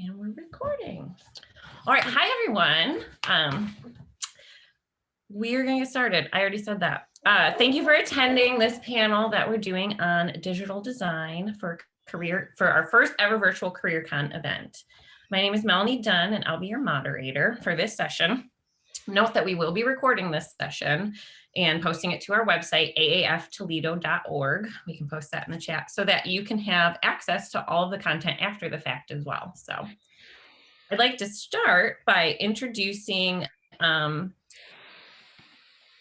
And we're recording. All right, hi everyone. We are going to get started. I already said that. Thank you for attending this panel that we're doing on digital design for our first ever virtual CareerCon event. My name is Melanie Dunn, and I'll be your moderator for this session. Note that we will be recording this session and posting it to our website, aaftoledo.org. We can post that in the chat so that you can have access to all of the content after the fact as well. So I'd like to start by introducing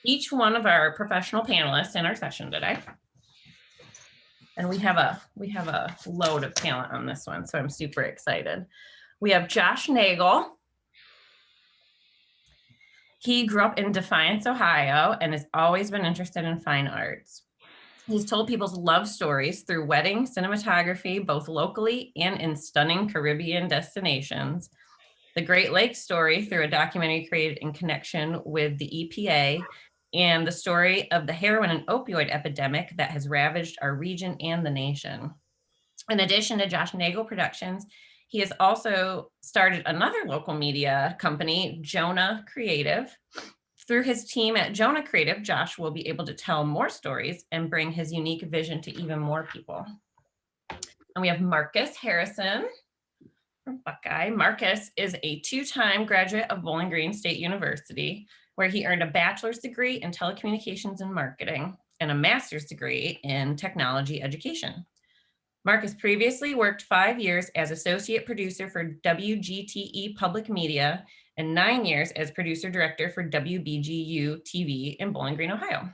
each one of our professional panelists in our session today. And we have a load of talent on this one, so I'm super excited. We have Josh Nagel. He grew up in Defiance, Ohio, and has always been interested in fine arts. He's told people's love stories through wedding cinematography, both locally and in stunning Caribbean destinations. The Great Lakes story through a documentary created in connection with the EPA, and the story of the heroin and opioid epidemic that has ravaged our region and the nation. In addition to Josh Nagel Productions, he has also started another local media company, Jonah Creative. Through his team at Jonah Creative, Josh will be able to tell more stories and bring his unique vision to even more people. And we have Marcus Harrison from Buckeye. Marcus is a two-time graduate of Bowling Green State University, where he earned a bachelor's degree in telecommunications and marketing and a master's degree in technology education. Marcus previously worked 5 years as associate producer for WGTE Public Media and 9 years as producer director for WBGU TV in Bowling Green, Ohio.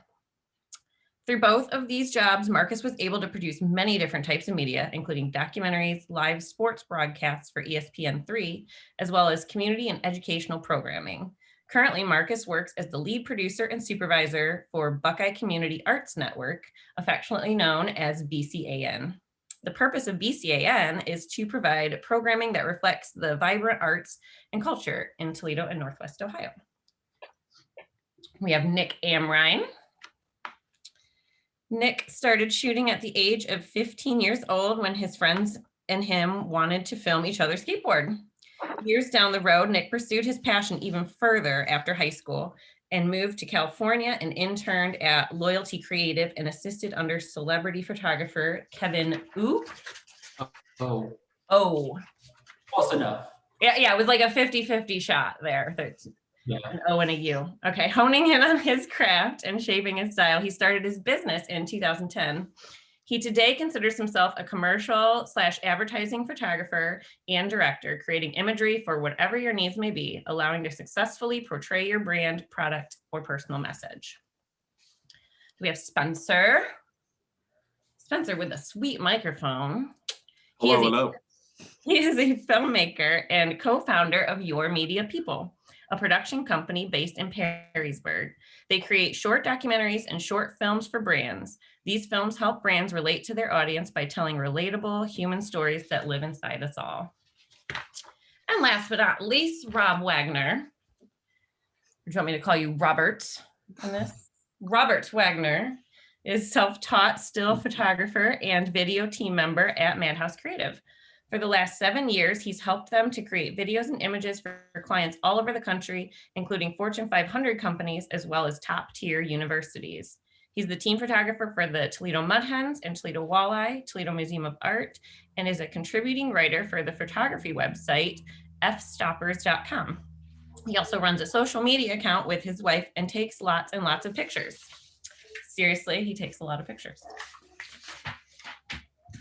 Through both of these jobs, Marcus was able to produce many different types of media, including documentaries, live sports broadcasts for ESPN3, as well as community and educational programming. Currently, Marcus works as the lead producer and supervisor for Buckeye Community Arts Network, affectionately known as BCAN. The purpose of BCAN is to provide programming that reflects the vibrant arts and culture in Toledo and Northwest Ohio. We have Nick Amhrein. Nick started shooting at the age of 15 years old when his friends and him wanted to film each other skateboard. Years down the road, Nick pursued his passion even further after high school and moved to California and interned at Loyalty Creative and assisted under celebrity photographer Kevin Ooh. Oh. Close enough. Yeah, it was like a 50-50 shot there. Yeah. An O and a U. Okay, honing in on his craft and shaping his style, he started his business in 2010. He today considers himself a commercial/advertising photographer and director, creating imagery for whatever your needs may be, allowing to successfully portray your brand, product, or personal message. We have Spencer. Spencer with a sweet microphone. Hello. He is a filmmaker and co-founder of Your Media People, a production company based in Perrysburg. They create short documentaries and short films for brands. These films help brands relate to their audience by telling relatable human stories that live inside us all. And last but not least, Rob Wagner. Do you want me to call you Robert on this? Robert Wagner is self-taught still photographer and video team member at Madhouse Creative. For the last 7 years, he's helped them to create videos and images for clients all over the country, including Fortune 500 companies, as well as top-tier universities. He's the team photographer for the Toledo Mudhens and Toledo Walleye, Toledo Museum of Art, and is a contributing writer for the photography website, fstoppers.com. He also runs a social media account with his wife and takes lots and lots of pictures. Seriously, he takes a lot of pictures.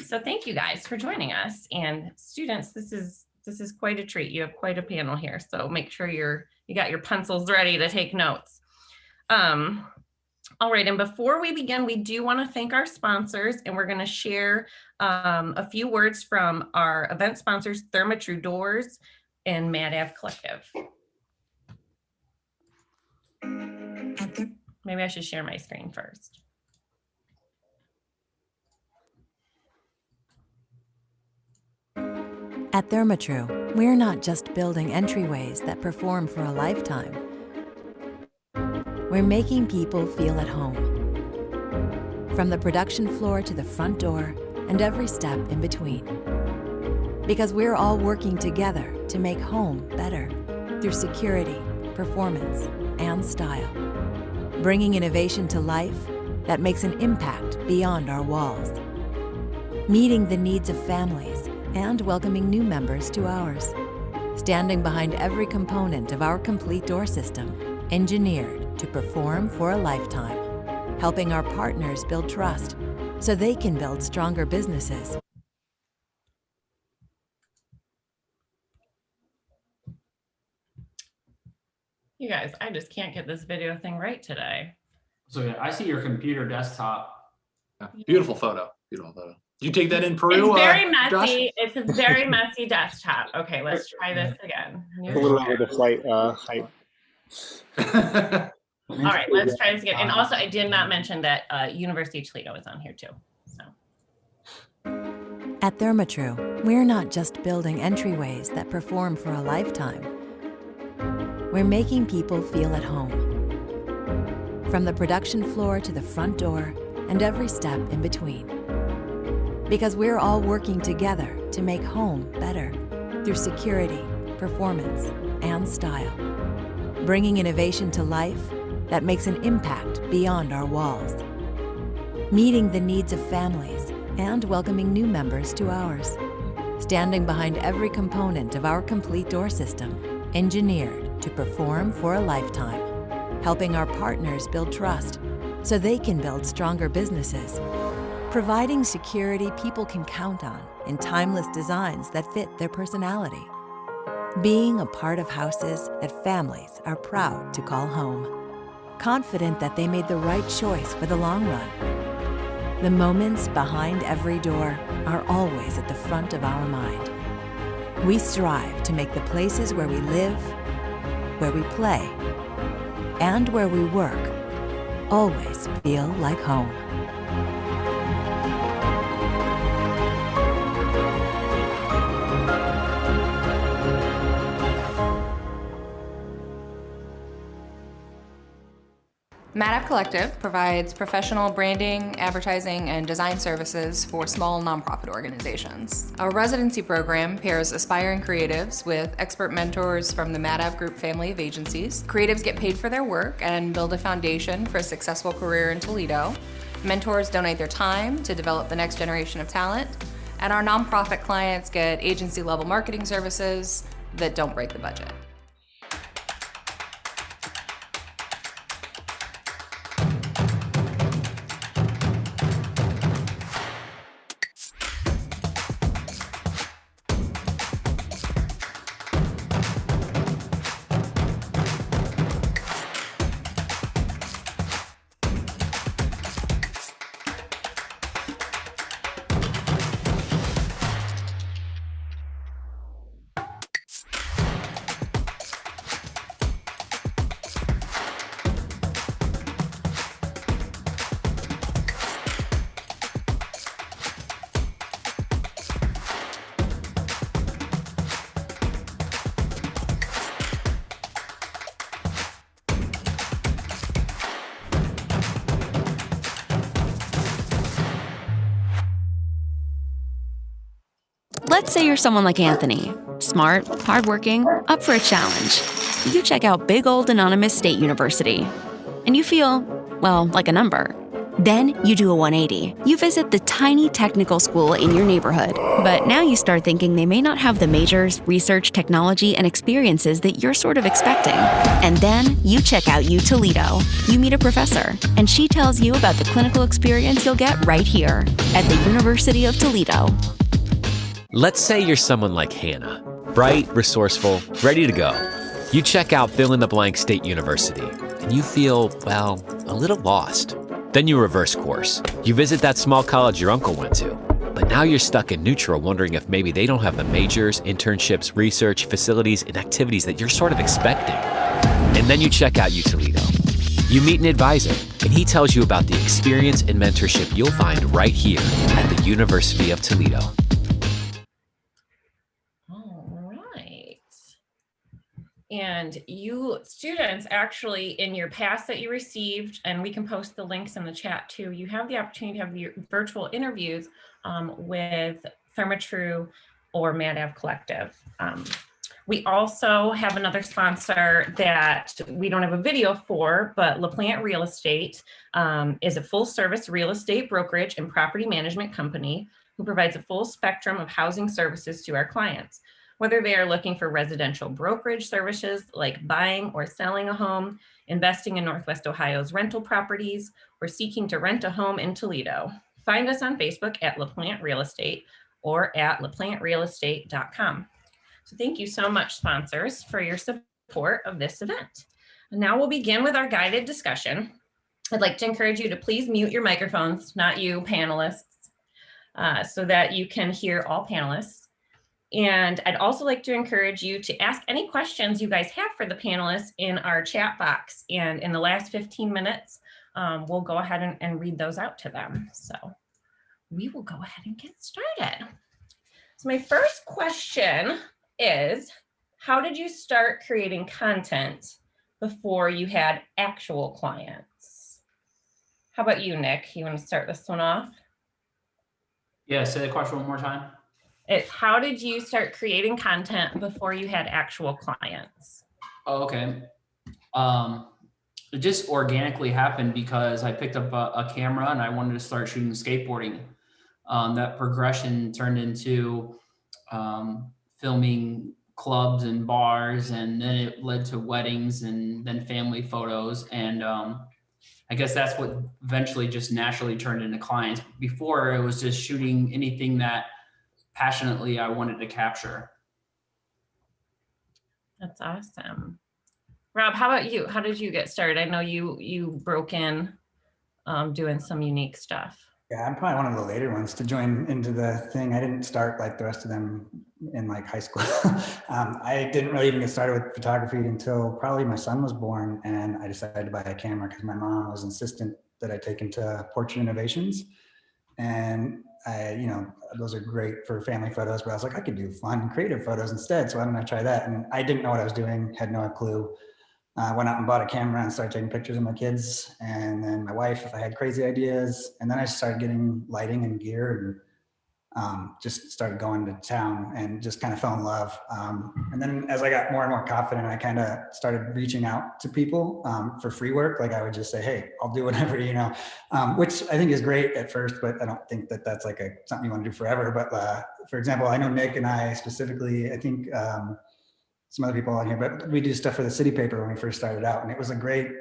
So thank you guys for joining us, and students, this is quite a treat. You have quite a panel here, so make sure you got your pencils ready to take notes. All right, and before we begin, we do want to thank our sponsors, and we're going to share a few words from our event sponsors, Therma-Tru Doors and Mad Ave Collective. Maybe I should share my screen first. At Therma-Tru, we're not just building entryways that perform for a lifetime. We're making people feel at home. From the production floor to the front door and every step in between. Because we're all working together to make home better through security, performance, and style. Bringing innovation to life that makes an impact beyond our walls. Meeting the needs of families and welcoming new members to ours. Standing behind every component of our complete door system, engineered to perform for a lifetime. Helping our partners build trust so they can build stronger businesses. You guys, I just can't get this video thing right today. So yeah, I see your computer desktop. Beautiful photo. Beautiful photo. Did you take that in Peru? It's very Josh? messy. It's a very messy desktop. Okay, let's try this again. A little over the flight height. All right, let's try this again. And also, I did not mention that University of Toledo is on here too. So. At Thermatru, we're not just building entryways that perform for a lifetime. We're making people feel at home. From the production floor to the front door and every step in between. Because we're all working together to make home better through security, performance, and style. Bringing innovation to life that makes an impact beyond our walls. Meeting the needs of families and welcoming new members to ours. Standing behind every component of our complete door system, engineered to perform for a lifetime. Helping our partners build trust so they can build stronger businesses. Providing security people can count on in timeless designs that fit their personality. Being a part of houses that families are proud to call home. Confident that they made the right choice for the long run. The moments behind every door are always at the front of our mind. We strive to make the places where we live, where we play, and where we work always feel like home. MADAP Collective provides professional branding, advertising, and design services for small nonprofit organizations. Our residency program pairs aspiring creatives with expert mentors from the MADAP Group family of agencies. Creatives get paid for their work and build a foundation for a successful career in Toledo. Mentors donate their time to develop the next generation of talent. And our nonprofit clients get agency-level marketing services that don't break the budget. Let's say you're someone like Anthony. Smart, hardworking, up for a challenge. You check out big old anonymous state university. And you feel, well, like a number. Then you do a 180. You visit the tiny technical school in your neighborhood. But now you start thinking they may not have the majors, research, technology, and experiences that you're sort of expecting. And then you check out U Toledo. You meet a professor, and she tells you about the clinical experience you'll get right here at the University of Toledo. Let's say you're someone like Hannah, bright, resourceful, ready to go. You check out fill-in-the-blank State University, and you feel, well, a little lost. Then you reverse course. You visit that small college your uncle went to, but now you're stuck in neutral wondering if maybe they don't have the majors, internships, research, facilities, and activities that you're sort of expecting. And then you check out U Toledo. You meet an advisor, and he tells you about the experience and mentorship you'll find right here at the University of Toledo. And you students actually in your pass that you received, and we can post the links in the chat too, you have the opportunity to have your virtual interviews with Thermatru or Mad Ave Collective. We also have another sponsor that we don't have a video for, but LaPlante Real Estate is a full service real estate brokerage and property management company who provides a full spectrum of housing services to our clients. Whether they are looking for residential brokerage services like buying or selling a home, investing in Northwest Ohio's rental properties, or seeking to rent a home in Toledo. Find us on Facebook at LaPlante Real Estate or at laplanterealestate.com. So thank you so much, sponsors, for your support of this event. And now we'll begin with our guided discussion. I'd like to encourage you to please mute your microphones, not you panelists, so that you can hear all panelists. And I'd also like to encourage you to ask any questions you guys have for the panelists in our chat box. And in the last 15 minutes, we'll go ahead and read those out to them. So we will go ahead and get started. So my first question is, how did you start creating content before you had actual clients? How about you, Nick? You want to start this one off? Yeah, say the question one more time. It's how did you start creating content before you had actual clients? Oh, okay. It just organically happened because I picked up a camera and I wanted to start shooting skateboarding. That progression turned into filming clubs and bars, and then it led to weddings and then family photos. And I guess that's what eventually just naturally turned into clients. Before, it was just shooting anything that passionately I wanted to capture. That's awesome. Rob, how about you? How did you get started? I know you broke in doing some unique stuff. Yeah, I'm probably one of the later ones to join into the thing. I didn't start like the rest of them in like high school. I didn't really even get started with photography until probably my son was born, and I decided to buy a camera because my mom was insistent that I take him to Portrait Innovations. And those are great for family photos, but I was like, I could do fun, creative photos instead. So why don't I try that? And I didn't know what I was doing, had no clue. Went out and bought a camera and started taking pictures of my kids, and then my wife if I had crazy ideas. And then I started getting lighting and gear, and just started going to town and just kind of fell in love. And then as I got more and more confident, I kind of started reaching out to people for free work. Like I would just say, hey, I'll do whatever, which I think is great at first, but I don't think that that's like something you want to do forever. But for example, I know Nick and I specifically, I think some other people on here, but we do stuff for the city paper when we first started out. And it was a great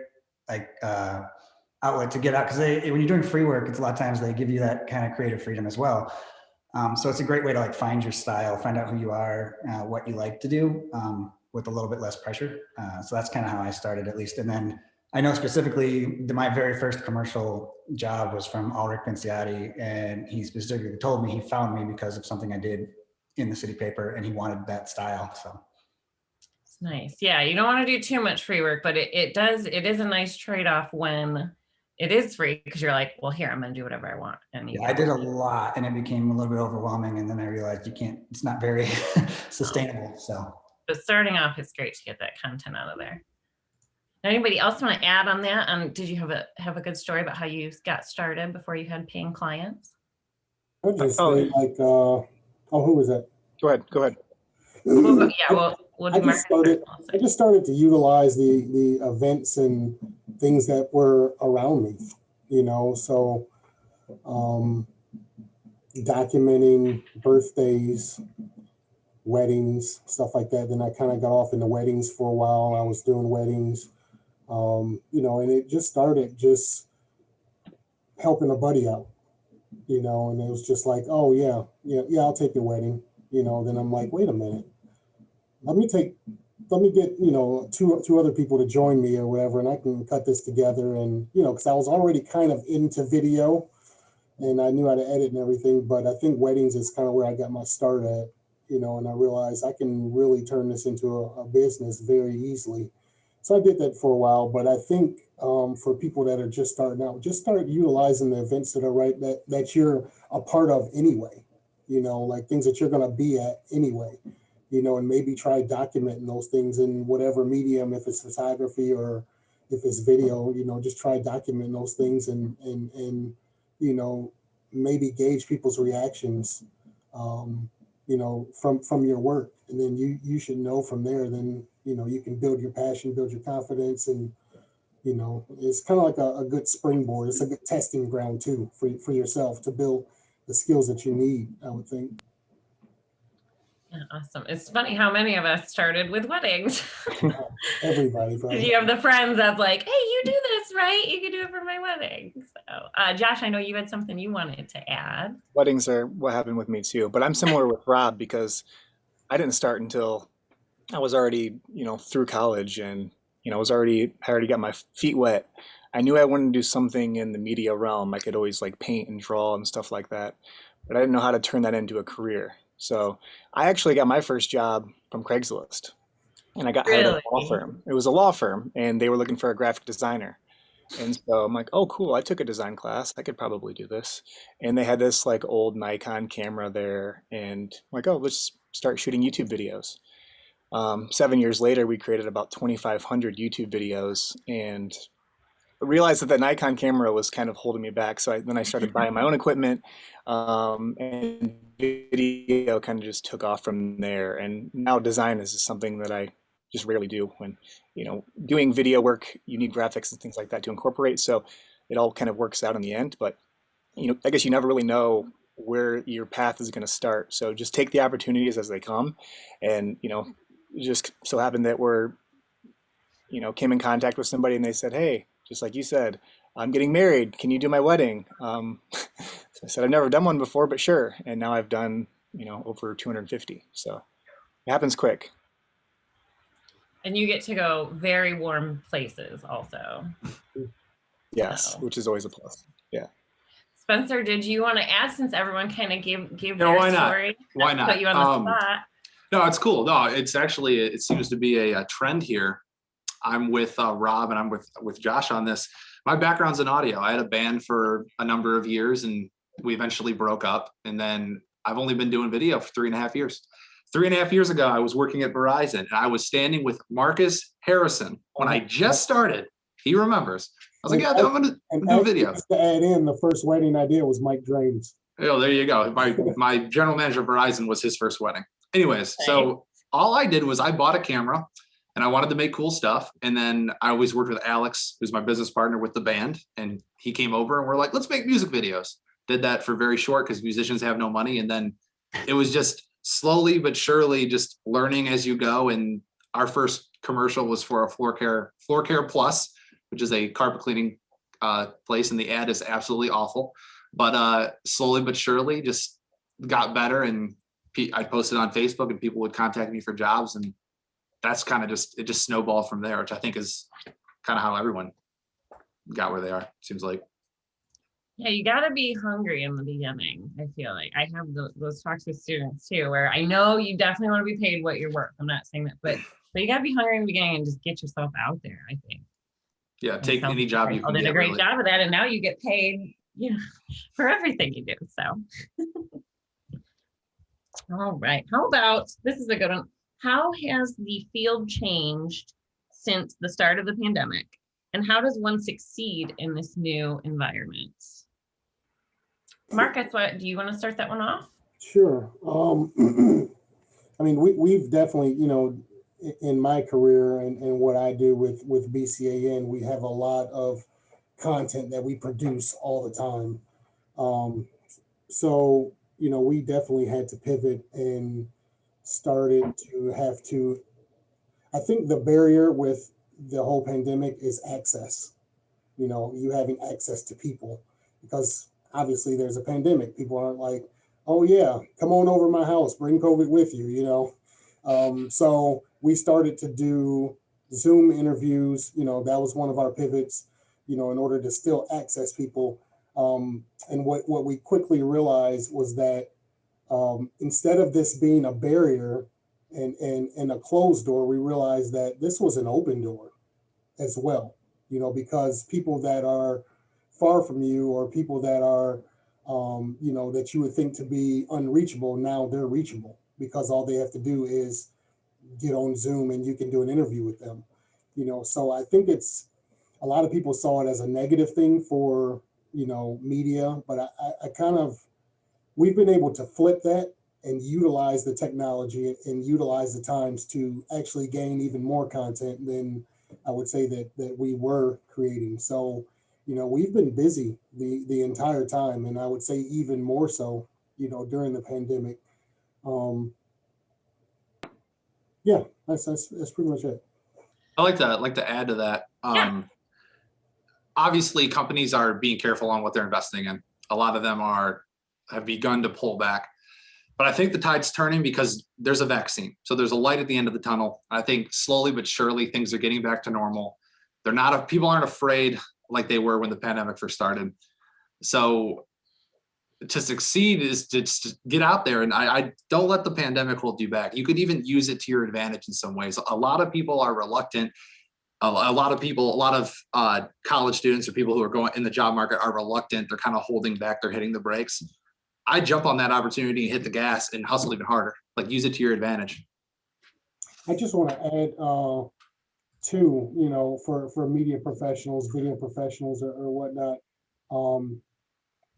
outlet to get out, because when you're doing free work, it's a lot of times they give you that kind of creative freedom as well. So it's a great way to like find your style, find out who you are, what you like to do with a little bit less pressure. So that's kind of how I started, at least. And then I know specifically my very first commercial job was from Ulrich Vinciati, and he specifically told me he found me because of something I did in the city paper, and he wanted that style. So it's nice. Yeah, you don't want to do too much free work, but it is a nice trade-off when it is free, because you're like, well, here, I'm going to do whatever I want. And yeah, I did a lot, and it became a little bit overwhelming. And then I realized it's not very sustainable. So, but starting off, it's great to get that content out of there. Anybody else want to add on that? Did you have a good story about how you got started before you had paying clients? I would just say who was that? Go ahead. Well, yeah, we'll do I just started to utilize the events and things that were around me, so documenting birthdays, weddings, stuff like that. Then I kind of got off into weddings for a while. I was doing weddings, and it just started just helping a buddy out, and it was just like, oh yeah, I'll take your wedding, then I'm like, wait a minute. Let me get, two other people to join me or whatever, and I can cut this together. And, because I was already kind of into video and I knew how to edit and everything, but I think weddings is kind of where I got my start at, and I realized I can really turn this into a business very easily. So I did that for a while, but I think for people that are just starting out, just start utilizing the events that are that you're a part of anyway, like things that you're going to be at anyway. And maybe try documenting those things in whatever medium, if it's photography or if it's video, just try documenting those things and maybe gauge people's reactions, from your work. And then you should know from there, then, you can build your passion, build your confidence. And, it's kind of like a good springboard. It's a good testing ground too, for yourself to build the skills that you need, I would think. Yeah, awesome. It's funny how many of us started with weddings. Everybody. Probably. You have the friends that's like, hey, you do this, right? You can do it for my wedding. So, Josh, I know you had something you wanted to add. Weddings are what happened with me too, but I'm similar with Rob because I didn't start until I was already, through college, and I already got my feet wet. I knew I wanted to do something in the media realm. I could always like paint and draw and stuff like that, but I didn't know how to turn that into a career. So I actually got my first job from Craigslist, and I got hired at a law firm. It was a law firm, and they were looking for a graphic designer. And so I'm like, oh, cool. I took a design class. I could probably do this. And they had this like old Nikon camera there, and I'm like, oh, let's start shooting YouTube videos. 7 years later, we created about 2,500 YouTube videos, and realized that the Nikon camera was kind of holding me back. So then I started buying my own equipment, and video kind of just took off from there. And now design is something that I just rarely do. When, doing video work, you need graphics and things like that to incorporate. So it all kind of works out in the end. But, I guess you never really know where your path is going to start. So just take the opportunities as they come. And, just so happened that we're, came in contact with somebody and they said, hey, just like you said, I'm getting married. Can you do my wedding? So I said, I've never done one before, but sure. And now I've done, over 250. So it happens quick. And you get to go very warm places also. Yes, which is always a plus. Yeah. Spencer, did you want to add, since everyone kind of gave No, their why not? story? Why not? Put you on the spot. No, it's cool. No, it's actually, it seems to be a trend here. I'm with Rob and I'm with Josh on this. My background's in audio. I had a band for a number of years and we eventually broke up. And then I've only been doing video for 3.5 years. 3.5 years ago, I was working at Verizon and I was standing with Marcus Harrison when I just started. He remembers. I was like, yeah, I'm going to do video. To add in, the first wedding I did was Mike Drains. Oh, there you go. My general manager of Verizon was his first wedding. Anyways, so all I did was I bought a camera and I wanted to make cool stuff. And then I always worked with Alex, who's my business partner with the band. And he came over and we're like, let's make music videos. Did that for very short because musicians have no money. And then it was just slowly but surely just learning as you go. And our first commercial was for a Floor Care Plus, which is a carpet cleaning place. And the ad is absolutely awful. But slowly but surely just got better. And I posted on Facebook and people would contact me for jobs. And that's kind of it just snowballed from there, which I think is kind of how everyone got where they are, seems like. Yeah, you got to be hungry in the beginning. I feel like I have those talks with students too, where I know you definitely want to be paid what you're worth. I'm not saying that, but you got to be hungry in the beginning and just get yourself out there, I think. Yeah, take any job you can get. Did a great job of that, and now you get paid, for everything you do. So, all right. How about, this is a good one. How has the field changed since the start of the pandemic, and how does one succeed in this new environment? Marcus, do you want to start that one off? Sure. I mean, we've definitely, in my career and what I do with BCAN, we have a lot of content that we produce all the time. So, we definitely had to pivot and started to have to, I think the barrier with the whole pandemic is access, you having access to people, because obviously there's a pandemic. People aren't like, oh yeah, come on over to my house, bring COVID with you, So we started to do Zoom interviews, that was one of our pivots, in order to still access people. And what we quickly realized was that instead of this being a barrier and a closed door, we realized that this was an open door as well, because people that are far from you or people that are, that you would think to be unreachable, now they're reachable because all they have to do is get on Zoom and you can do an interview with them, So I think a lot of people saw it as a negative thing for, media, but I kind of, we've been able to flip that and utilize the technology and utilize the times to actually gain even more content than I would say that we were creating. So, you know, we've been busy the entire time, and I would say even more so, you know, during the pandemic. Yeah, that's pretty much it. I like to add to that. Obviously, companies are being careful on what they're investing in. A lot of them have begun to pull back, but I think the tide's turning because there's a vaccine. So there's a light at the end of the tunnel. I think slowly but surely things are getting back to normal. People aren't afraid like they were when the pandemic first started. So to succeed is to just get out there, and I don't let the pandemic hold you back. You could even use it to your advantage in some ways. A lot of people are reluctant. A lot of college students or people who are going in the job market are reluctant. They're kind of holding back. They're hitting the brakes. I jump on that opportunity and hit the gas and hustle even harder. Like, use it to your advantage. I just want to add too, you know, for media professionals, video professionals, or whatnot.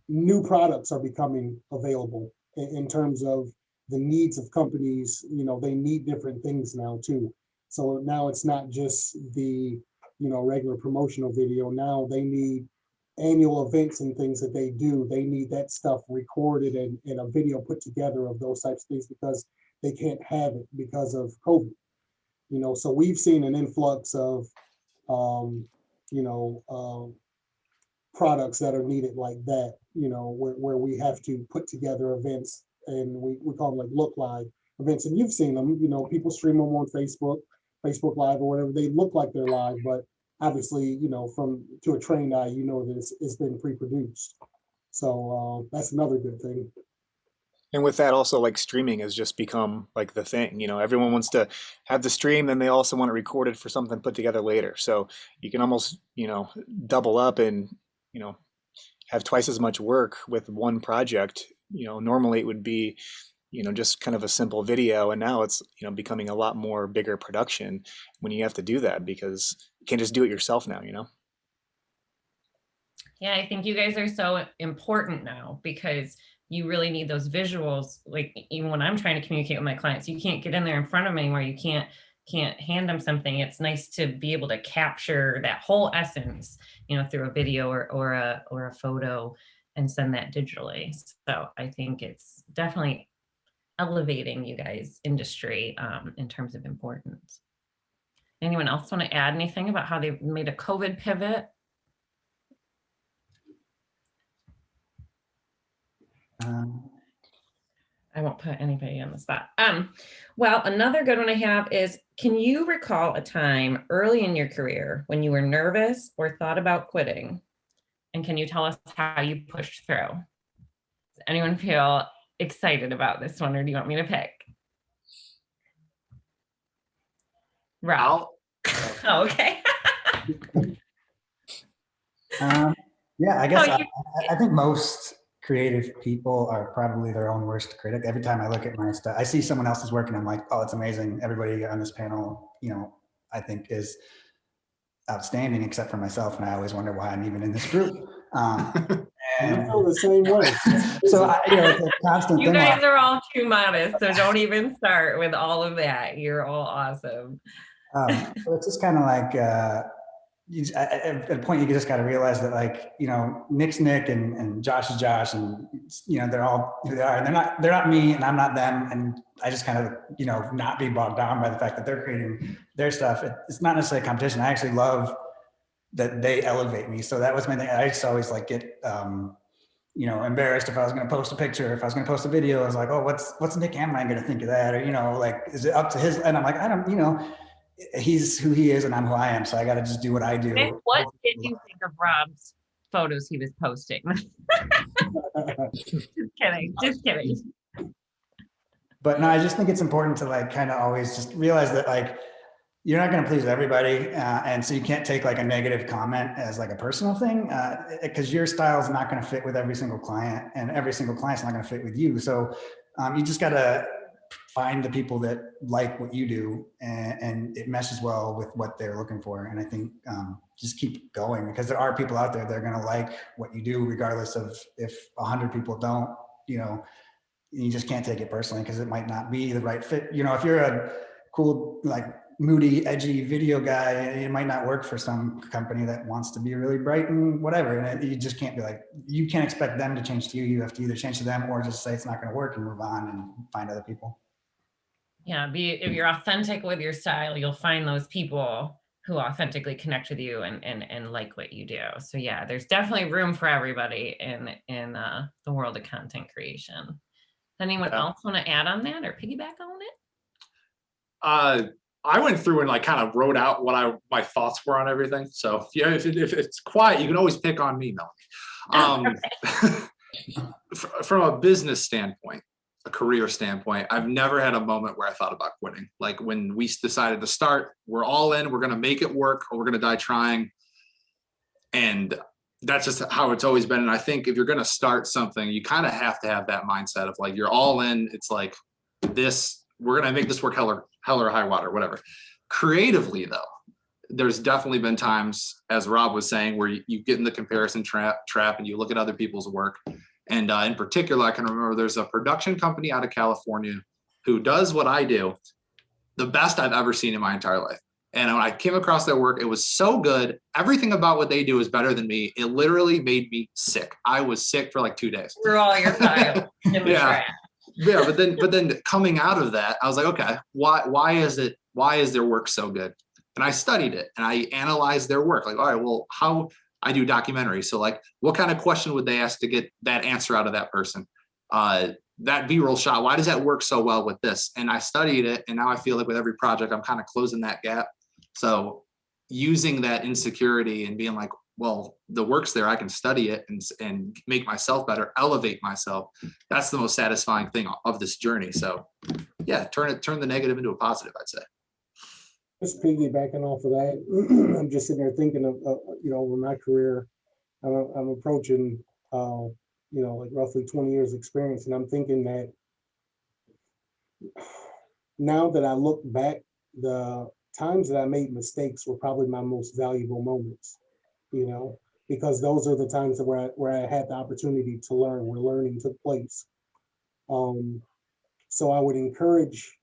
New products are becoming available in terms of the needs of companies. You know, they need different things now too. So now it's not just the, you know, regular promotional video. Now they need annual events and things that they do. They need that stuff recorded and a video put together of those types of things, because they can't have it because of COVID. You know, so we've seen an influx of, you know, products that are needed like that, you know, where we have to put together events, and we call them like look live events. And you've seen them, you know, people stream them on Facebook Live or whatever. They look like they're live, but obviously, you know, to a trained eye, you know that it's been pre-produced. So that's another good thing. And with that also, like, streaming has just become like the thing, you know, everyone wants to have the stream, then they also want it recorded for something put together later. So you can almost, you know, double up and, you know, have twice as much work with one project. You know, normally it would be, you know, just kind of a simple video, and now it's, you know, becoming a lot more bigger production when you have to do that, because you can't just do it yourself now, you know. Yeah, I think you guys are so important now, because you really need those visuals. Like, even when I'm trying to communicate with my clients, you can't get in there in front of them anymore. You can't hand them something. It's nice to be able to capture that whole essence, you know, through a video or a photo, and send that digitally. So I think it's definitely elevating you guys' industry in terms of importance. Anyone else want to add anything about how they made a COVID pivot? I won't put anybody on the spot. Well, another good one I have is, can you recall a time early in your career when you were nervous or thought about quitting? And can you tell us how you pushed through? Does anyone feel excited about this one, or do you want me to pick? Rob. Oh, okay. Yeah, I guess I think most creative people are probably their own worst critic. Every time I look at my stuff, I see someone else's work and I'm like, oh, it's amazing. Everybody on this panel, you know, I think is outstanding, except for myself. And I always wonder why I'm even in this group. And I feel the same way. So, you know, it's a constant You thing. guys are all too modest, so don't even start with all of that. You're all awesome. So it's just kind of like, at a point you just got to realize that, like, you know, Nick's Nick and Josh is Josh, and, you know, they're all who they are, and they're not me and I'm not them. And I just kind of, you know, not be bogged down by the fact that they're creating their stuff. It's not necessarily a competition. I actually love that they elevate me. So that was my thing. I just always like get, you know, embarrassed if I was going to post a picture, if I was going to post a video. I was like, oh, what's Nick Amrine going to think of that? Or, you know, like, is it up to his? And I'm like, I don't, you know, he's who he is and I'm who I am. So I got to just do what I do. And what did you think of Rob's photos he was posting? Just kidding. But no, I just think it's important to, like, kind of always just realize that, like, you're not going to please everybody. And so you can't take like a negative comment as like a personal thing, because your style is not going to fit with every single client, and every single client's not going to fit with you. So you just got to find the people that like what you do, and it meshes well with what they're looking for. And I think just keep going, because there are people out there that are going to like what you do, regardless of if 100 people don't. You know, you just can't take it personally because it might not be the right fit. You know, if you're a cool, like moody, edgy video guy, it might not work for some company that wants to be really bright and whatever. And you just can't be like, you can't expect them to change to you. You have to either change to them or just say it's not going to work and move on and find other people. Yeah, if you're authentic with your style, you'll find those people who authentically connect with you and like what you do. So yeah, there's definitely room for everybody in the world of content creation. Does anyone else want to add on that or piggyback on it? I went through and like kind of wrote out what my thoughts were on everything. So yeah, if it's quiet, you can always pick on me, Melanie. From a business standpoint, a career standpoint, I've never had a moment where I thought about quitting. Like when we decided to start, we're all in, we're going to make it work or we're going to die trying. And that's just how it's always been. And I think if you're going to start something, you kind of have to have that mindset of like, you're all in. It's like this, we're going to make this work hell or high water, whatever. Creatively though, there's definitely been times, as Rob was saying, where you get in the comparison trap and you look at other people's work. And in particular, I can remember there's a production company out of California who does what I do, the best I've ever seen in my entire life. And when I came across their work, it was so good. Everything about what they do is better than me. It literally made me sick. I was sick for like 2 days. Through all your files. Yeah. But then coming out of that, I was like, okay, why is their work so good? And I studied it and I analyzed their work. Like, all right, well, how I do documentaries. So like, what kind of question would they ask to get that answer out of that person? That B-roll shot, why does that work so well with this? And I studied it. And now I feel like with every project, I'm kind of closing that gap. So using that insecurity and being like, well, the work's there, I can study it and make myself better, elevate myself. That's the most satisfying thing of this journey. So yeah, turn the negative into a positive, I'd say. Just piggybacking off of that, I'm just sitting there thinking of, over my career, I'm approaching, like roughly 20 years experience. And I'm thinking that now that I look back, the times that I made mistakes were probably my most valuable moments, because those are the times where I had the opportunity to learn, where learning took place. So I would encourage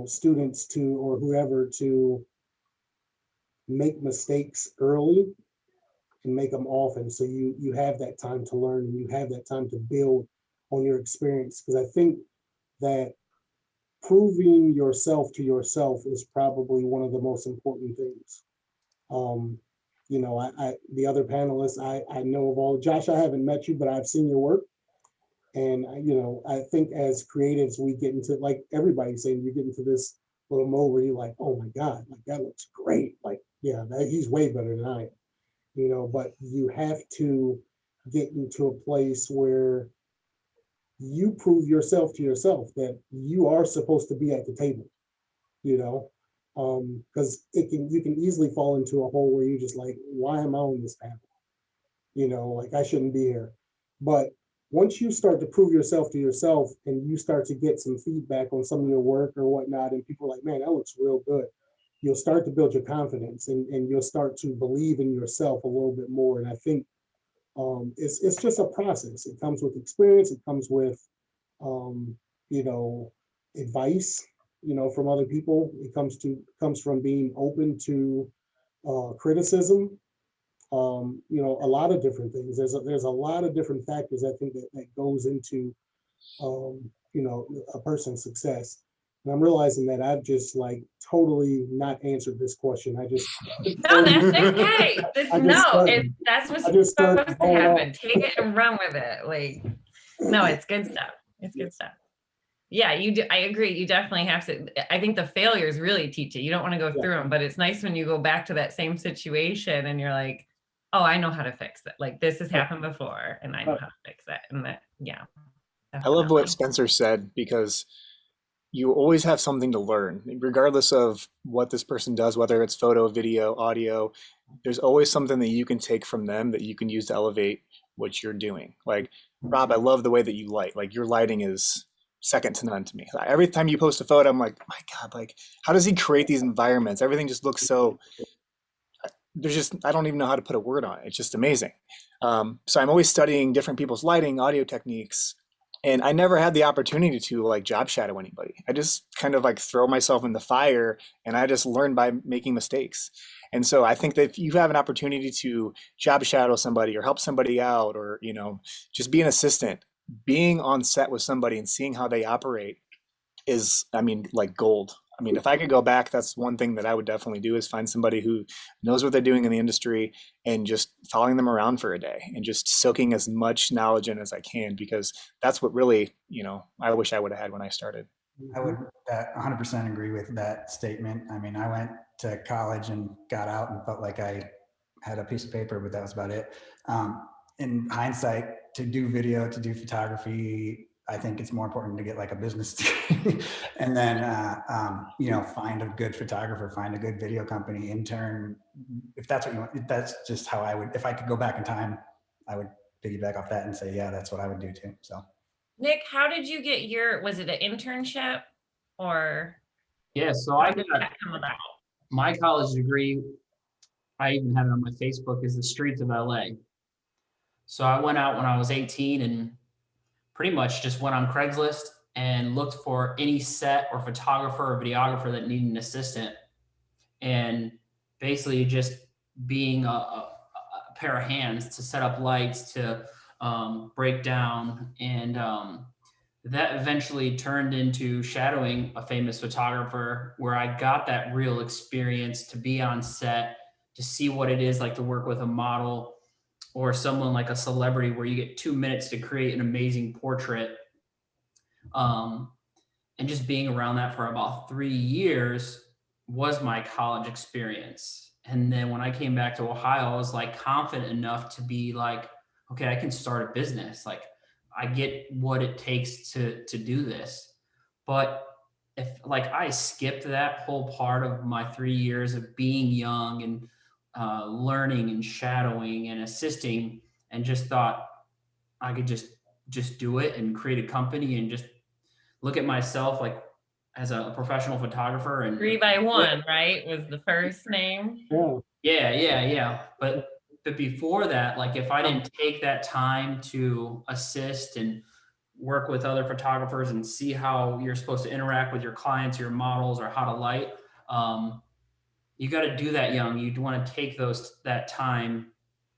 students to, or whoever, to make mistakes early and make them often. So you have that time to learn and you have that time to build on your experience. Because I think that proving yourself to yourself is probably one of the most important things. The other panelists, I know of all. Josh, I haven't met you, but I've seen your work. And, I think as creatives, we get into, like everybody's saying, you get into this little mode where you're like, oh my God, like that looks great. Like, yeah, he's way better than I am, but you have to get into a place where you prove yourself to yourself that you are supposed to be at the table, because you can easily fall into a hole where you're just like, why am I on this panel? Like I shouldn't be here. But once you start to prove yourself to yourself and you start to get some feedback on some of your work or whatnot, and people are like, man, that looks real good, you'll start to build your confidence and you'll start to believe in yourself a little bit more. And I think it's just a process. It comes with experience. It comes with, advice, from other people. It comes from being open to criticism. A lot of different things. There's a lot of different factors, I think, that goes into, a person's success. And I'm realizing that I've just like totally not answered this question. I just no, that's okay. That's what's supposed to happen. Take it and run with it. Like, no, it's good stuff. It's good stuff. Yeah, you do. I agree. You definitely have to. I think the failures really teach you. You don't want to go through them, but it's nice when you go back to that same situation and you're like, oh, I know how to fix it. Like this has happened before and I know how to fix it. And that, yeah. Definitely. I love what Spencer said, because you always have something to learn, regardless of what this person does, whether it's photo, video, audio. There's always something that you can take from them that you can use to elevate what you're doing. Like, Rob, I love the way that you light. Like, your lighting is second to none to me. Every time you post a photo, I'm like, my God, like, how does he create these environments? Everything just looks so, I don't even know how to put a word on it. It's just amazing. So I'm always studying different people's lighting, audio techniques, And I never had the opportunity to like job shadow anybody. I just kind of like throw myself in the fire, and I just learn by making mistakes. And so I think that if you have an opportunity to job shadow somebody or help somebody out, or, you know, just be an assistant, being on set with somebody and seeing how they operate is, I mean, like gold. I mean, if I could go back, that's one thing that I would definitely do, is find somebody who knows what they're doing in the industry and just following them around for a day and just soaking as much knowledge in as I can, because that's what really, you know, I wish I would have had when I started. I would 100% agree with that statement. I mean, I went to college and got out and felt like I had a piece of paper, but that was about it. In hindsight, to do video, to do photography, I think it's more important to get like a business degree and then, you know, find a good photographer, find a good video company, intern, if that's what you want. That's just how I would, if I could go back in time, I would piggyback off that and say, yeah, that's what I would do too. So. Nick, how did you get your, was it an internship or? Yeah, so how I did got that come about? my college degree, I even have it on my Facebook, is the streets of LA. So I went out when I was 18 and pretty much just went on Craigslist and looked for any set or photographer or videographer that needed an assistant. And basically just being a pair of hands to set up lights, to break down. And that eventually turned into shadowing a famous photographer, where I got that real experience to be on set, to see what it is like to work with a model or someone like a celebrity, where you get 2 minutes to create an amazing portrait. And just being around that for about 3 years was my college experience. And then when I came back to Ohio, I was like confident enough to be like, okay, I can start a business. Like, I get what it takes to do this. But if like I skipped that whole part of my 3 years of being young and learning and shadowing and assisting, and just thought I could just do it and create a company and just look at myself like as a professional photographer. And 3 by 1, right? Was the first name. Yeah. But before that, like if I didn't take that time to assist and work with other photographers and see how you're supposed to interact with your clients, your models, or how to light, you got to do that young. You want to take that time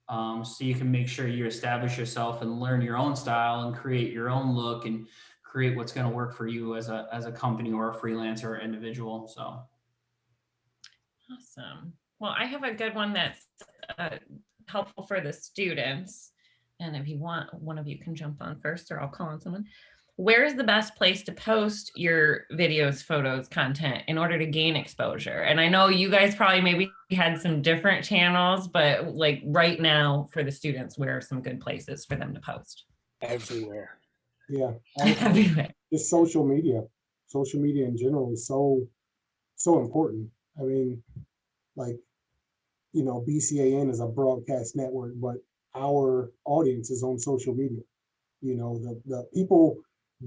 so you can make sure you establish yourself and learn your own style and create your own look and create what's going to work for you as a company or a freelancer or individual. So awesome. Well, I have a good one that's helpful for the students. And if you want, one of you can jump on first, or I'll call on someone. Where is the best place to post your videos, photos, content in order to gain exposure? And I know you guys probably maybe had some different channels, but like right now for the students, where are some good places for them to post? Everywhere. Yeah. Everywhere. Just social media in general is so important. I mean, like, you know, BCAN is a broadcast network, but our audience is on social media. You know, the people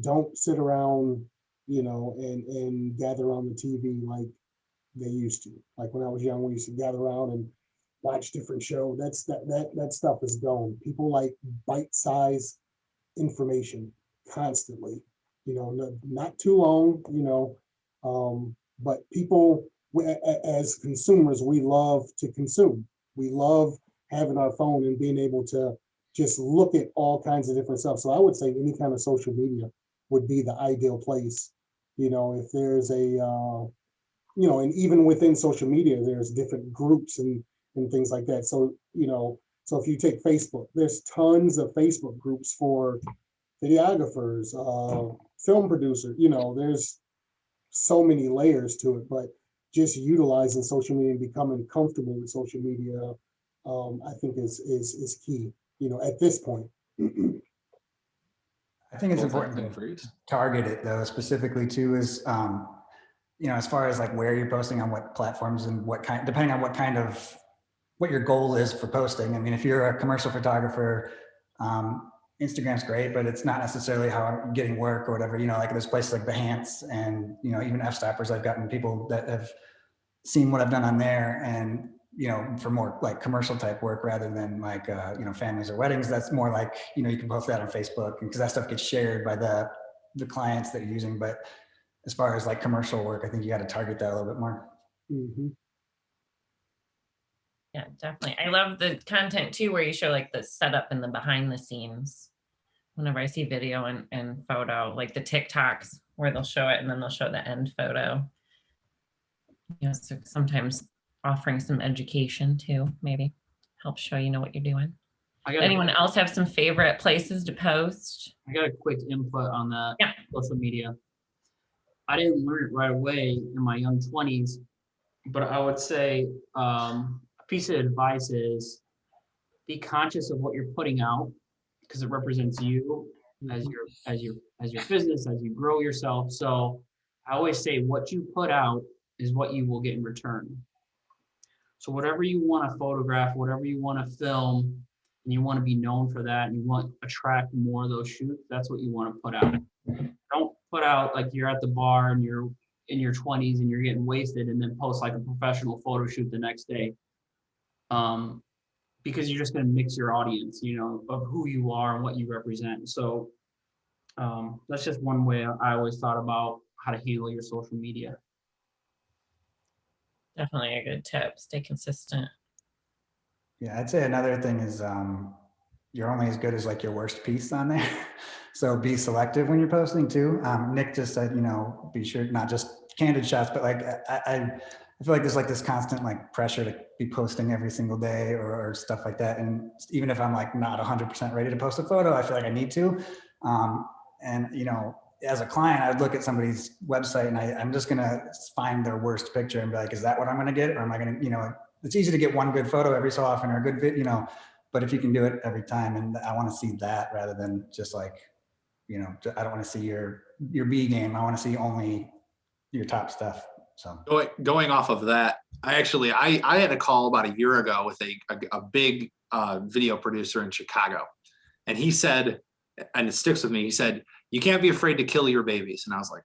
don't sit around, you know, and gather around the TV like they used to. Like when I was young, we used to gather around and watch different shows. That stuff is gone. People like bite-sized information constantly, you know, not too long, you know, but people, as consumers, we love to consume. We love having our phone and being able to just look at all kinds of different stuff. So I would say any kind of social media would be the ideal place. You know, if there's a, you know, and even within social media, there's different groups and things like that. So, you know, so if you take Facebook, there's tons of Facebook groups for videographers, film producers, you know, there's so many layers to it, but just utilizing social media and becoming comfortable with social media, I think is key, you know, at this point. I think it's important to target it though, specifically too, is, you know, as far as like where you're posting on what platforms and what kind, depending on what your goal is for posting. I mean, if you're a commercial photographer, Instagram's great, but it's not necessarily how I'm getting work or whatever, you know, like there's places like Behance and, you know, even F-Stoppers. I've gotten people that have seen what I've done on there and you know, for more like commercial type work rather than like, you know, families or weddings. That's more like, you know, you can post that on Facebook because that stuff gets shared by the clients that you're using. But as far as like commercial work, I think you got to target that a little bit more. Yeah, definitely. I love the content too, where you show like the setup and the behind the scenes. Whenever I see video and photo, like the TikToks where they'll show it and then they'll show the end photo. You know, so sometimes offering some education too, maybe helps show you know what you're doing. Anyone else have some favorite places to post? I got a quick input on that. Yeah. Social media. I didn't learn it right away in my young 20s, but I would say a piece of advice is be conscious of what you're putting out because it represents you as your business, as you grow yourself. So I always say what you put out is what you will get in return. So whatever you want to photograph, whatever you want to film, and you want to be known for that, and you want to attract more of those shoots, that's what you want to put out. Don't put out like you're at the bar and you're in your 20s and you're getting wasted and then post like a professional photo shoot the next day. Because you're just going to mix your audience, you know, of who you are and what you represent. So that's just one way I always thought about how to handle your social media. Definitely a good tip. Stay consistent. Yeah, I'd say another thing is you're only as good as like your worst piece on there. So be selective when you're posting too. Nick just said, you know, be sure not just candid shots, but like I feel like there's like this constant like pressure to be posting every single day or stuff like that. And even if I'm like not 100% ready to post a photo, I feel like I need to. And you know, as a client, I'd look at somebody's website and I'm just gonna find their worst picture and be like, is that what I'm gonna get? Or am I gonna, you know, it's easy to get one good photo every so often or a good you know, but if you can do it every time, and I want to see that rather than just like, you know, I don't want to see your B game. I want to see only your top stuff. So going off of that, I had a call about a year ago with a big video producer in Chicago, and he said, and it sticks with me, he said, you can't be afraid to kill your babies. And I was like,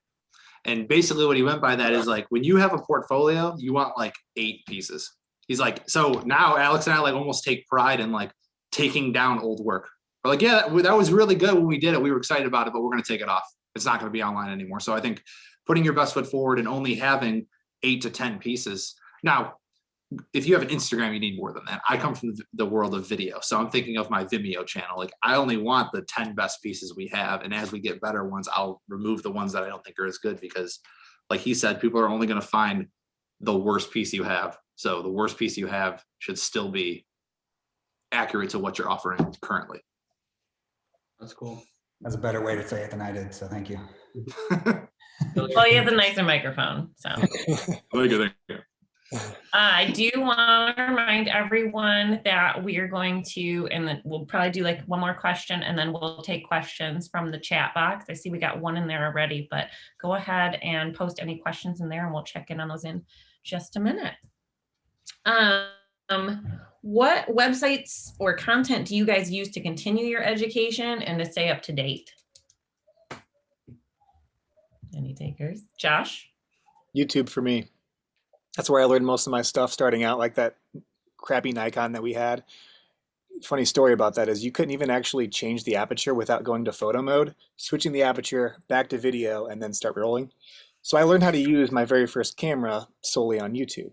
and basically what he meant by that is like, when you have a portfolio, you want like 8 pieces. He's like, so now Alex and I like almost take pride in like taking down old work. We're like, yeah, that was really good when we did it. We were excited about it, but we're going to take it off. It's not going to be online anymore. So I think putting your best foot forward and only having 8 to 10 pieces. Now, if you have an Instagram, you need more than that. I come from the world of video. So I'm thinking of my Vimeo channel. Like I only want the 10 best pieces we have. And as we get better ones, I'll remove the ones that I don't think are as good because like he said, people are only going to find the worst piece you have. So the worst piece you have should still be accurate to what you're offering currently. That's cool. That's a better way to say it than I did. So thank you. Well, he has a nicer microphone. So Thank you. I do want to remind everyone that we are going to, and then we'll probably do like one more question and then we'll take questions from the chat box. I see we got one in there already, but go ahead and post any questions in there and we'll check in on those in just a minute. What websites or content do you guys use to continue your education and to stay up to date? Any takers? Josh? YouTube for me. That's where I learned most of my stuff starting out, like that crappy Nikon that we had. Funny story about that is you couldn't even actually change the aperture without going to photo mode, switching the aperture back to video and then start rolling. So I learned how to use my very first camera solely on YouTube.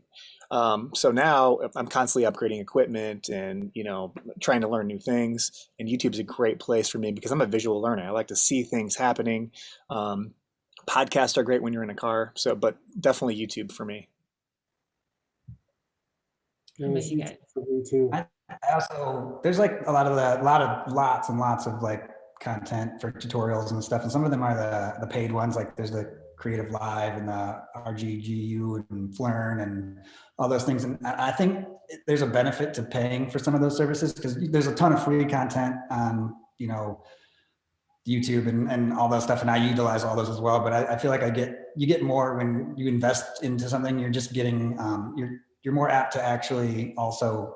So now I'm constantly upgrading equipment and, you know, trying to learn new things. And YouTube's a great place for me because I'm a visual learner. I like to see things happening. Podcasts are great when you're in a car. So, but definitely YouTube for me. I also, there's like lots and lots of like content for tutorials and stuff. And some of them are the paid ones. Like there's the Creative Live and the RGGU and Flern and all those things. And I think there's a benefit to paying for some of those services because there's a ton of free content on, you know, YouTube and all that stuff. And I utilize all those as well. But I feel like you get more when you invest into something. You're just getting, you're more apt to actually also